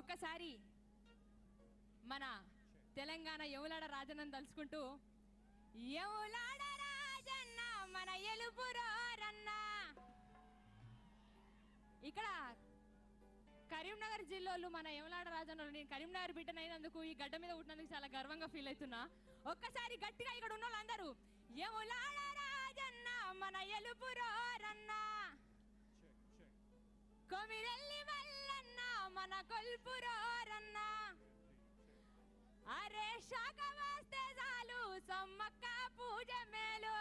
ఒక్కసారి మన తెలంగాణ యములాడ రాజన్న తలుచుకుంటూ, యములాడ రాజన్న మన ఎలుపురోరన్న. ఇక్కడ కరీంనగర్ జిల్లాలో మన యములాడ రాజన్న, నేను కరీంనగర్ బిడ్డనైనందుకు ఈ గడ్డ మీద పుట్టినందుకు చాలా గర్వంగా ఫీల్ అవుతున్నా. ఒక్కసారి గట్టిగా ఇక్కడ ఉన్న వాళ్ళందరూ యములాడ రాజన్న మన ఎలుపురోరన్న, కొమిరెల్లి మల్లన్న మన కొల్పురోరన్న. అరే శాఖ వస్తే చాలు సమ్మక్క పూజ మేలు,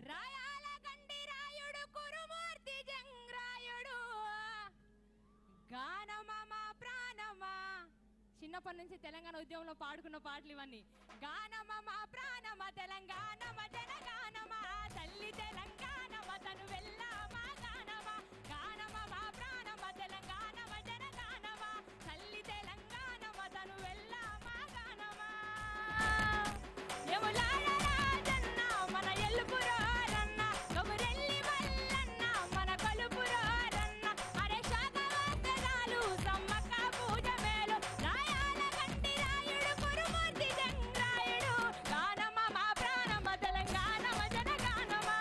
రాయాల గండి రాయుడు కురుమూర్తి జంగ్రాయుడు, గానమా ప్రాణమా. చిన్నప్పటి నుంచి తెలంగాణ ఉద్యమంలో పాడుకున్న పాటలు ఇవన్నీ. గానమా ప్రాణమా తెలంగాణమా జనగానమా, తల్లి తెలంగాణమా తను వెళ్ళామా గానమా. గానమా ప్రాణమా తెలంగాణమా జనగానమా, తల్లి తెలంగాణమా తను వెళ్ళామా గానమా. యములాడ రాజన్న మన ఎల్లుపురోరన్న, కొమురెల్లి మల్లన్న మన కొలుపురోరన్న. అరే శాఖ వస్తే చాలు సమ్మక్క పూజ మేలు, రాయాల గండి రాయుడు కురుమూర్తి జంగ్రాయుడు, గానమా మా ప్రాణమా తెలంగాణమా జనగానమా.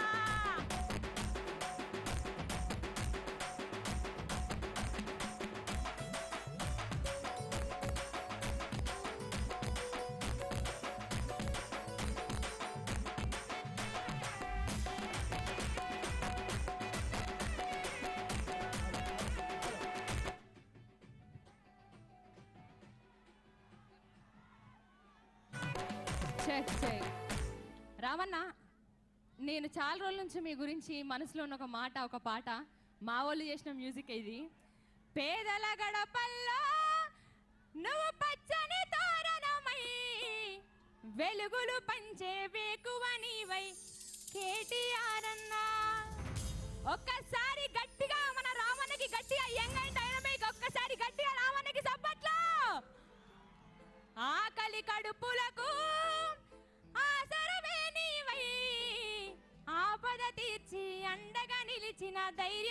Check check. రామన్న, నేను చాలా రోజుల నుంచి మీ గురించి మనసులో ఉన్న ఒక మాట, ఒక పాట, మా వాళ్ళు చేసిన మ్యూజిక్ ఇది. పేదల గడపల్లో నువ్వు పచ్చని తోరణమై, వెలుగులు పంచే వేకువ నీవై కేటీఆర్ అన్నా. ఒక్కసారి గట్టిగా మన రామన్నకి గట్టిగా యంగ్ అండ్ డైనమిక్, ఒక్కసారి గట్టిగా రామన్నకి సప్పట్లో. ఆకలి కడుపులకు ఆసరమే నీవై, ఆపద తీర్చి అండగా నిలిచిన ధైర్యం